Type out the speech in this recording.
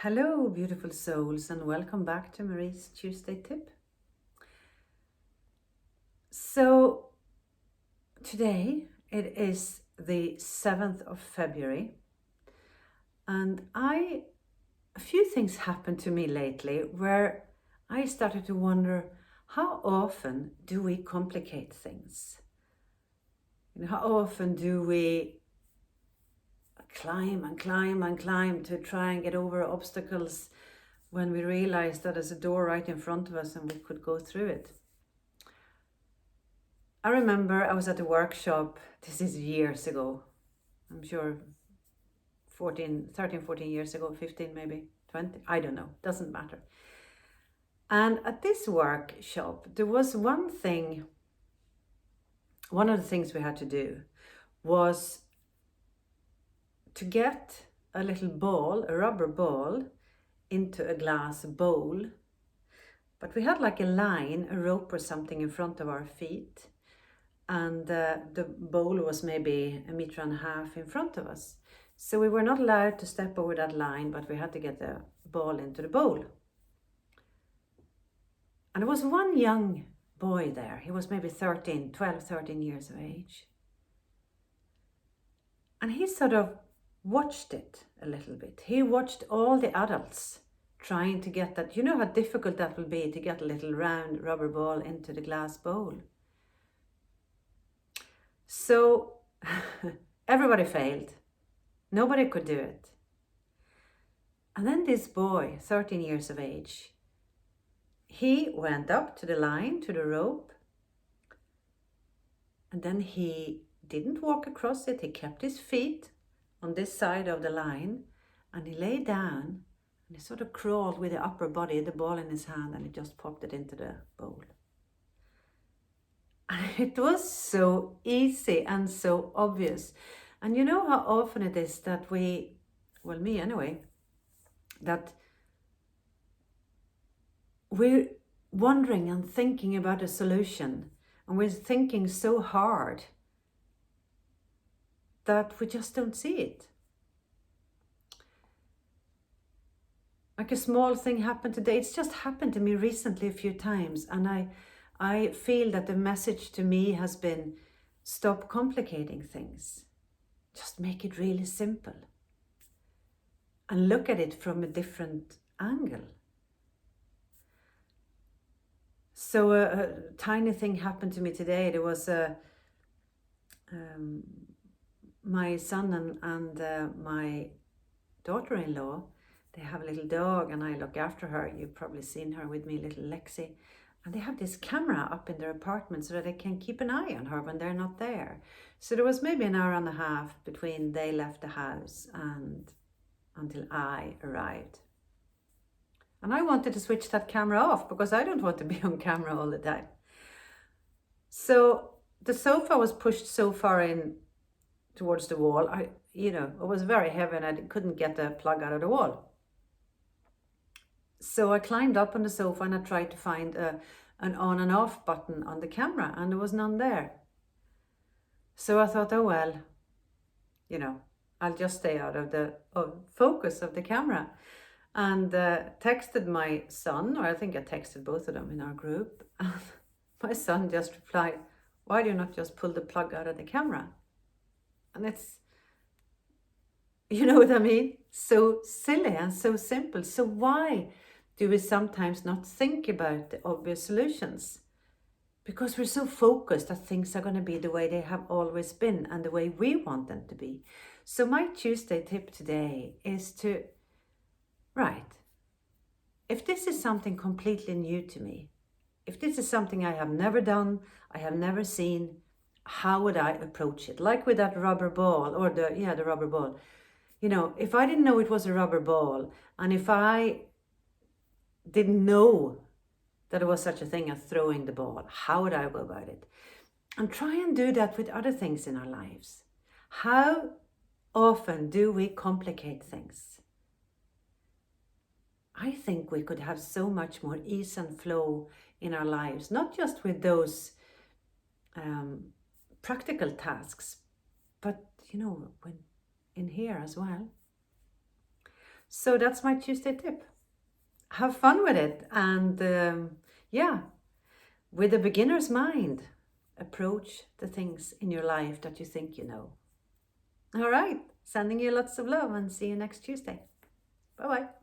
Hello, beautiful souls, and welcome back to Marie's Tuesday Tip. So, today it is the 7th of February, and a few things happened to me lately where I started to wonder, how often do we complicate things? How often do we climb and climb and climb to try and get over obstacles when we realize that there's a door right in front of us and we could go through it? I remember I was at a workshop, this is years ago, I'm sure 13, 14 years ago, 15 maybe, 20, I don't know, doesn't matter. And at this workshop, there was one of the things we had to do was to get a little ball, a rubber ball, into a glass bowl. But we had like a line, a rope or something in front of our feet. And the bowl was maybe 1.5 meters in front of us. So we were not allowed to step over that line, but we had to get the ball into the bowl. And there was one young boy there. He was maybe 12, 13 years of age. And he sort of watched it a little bit. He watched all the adults trying to get that. You know how difficult that will be to get a little round rubber ball into the glass bowl. So everybody failed. Nobody could do it. And then this boy, 13 years of age, he went up to the line, to the rope, and then he didn't walk across it. He kept his feet on this side of the line, and he lay down, and he sort of crawled with the upper body, the ball in his hand, and he just popped it into the bowl. It was so easy and so obvious. And you know how often it is that me anyway, that we're wondering and thinking about a solution, and we're thinking so hard that we just don't see it. Like a small thing happened today. It's just happened to me recently a few times, and I feel that the message to me has been, stop complicating things. Just make it really simple. And look at it from a different angle. So a tiny thing happened to me today. There was my son and my daughter-in-law, they have a little dog, and I look after her. You've probably seen her with me, little Lexi. And they have this camera up in their apartment so that they can keep an eye on her when they're not there. So there was maybe 1.5 hours between they left the house and until I arrived. And I wanted to switch that camera off because I don't want to be on camera all the time. So the sofa was pushed so far in towards the wall. It was very heavy and I couldn't get the plug out of the wall. So I climbed up on the sofa and I tried to find an on and off button on the camera, and there was none there. So I thought, oh well, I'll just stay out of the focus of the camera. And texted my son, or I think I texted both of them in our group. And my son just replied, why do you not just pull the plug out of the camera? And it's, you know what I mean? So silly and so simple. So why do we sometimes not think about the obvious solutions? Because we're so focused that things are going to be the way they have always been and the way we want them to be. So my Tuesday tip today is to, if this is something completely new to me, if this is something I have never done, I have never seen, how would I approach it? Like with that rubber ball, or the rubber ball. If I didn't know it was a rubber ball, and if I didn't know that there was such a thing as throwing the ball, how would I go about it? And try and do that with other things in our lives. How often do we complicate things? I think we could have so much more ease and flow in our lives, not just with those practical tasks, but when in here as well. So that's my Tuesday tip. Have fun with it, and yeah, with a beginner's mind, approach the things in your life that you think you know. All right, sending you lots of love and see you next Tuesday. Bye bye.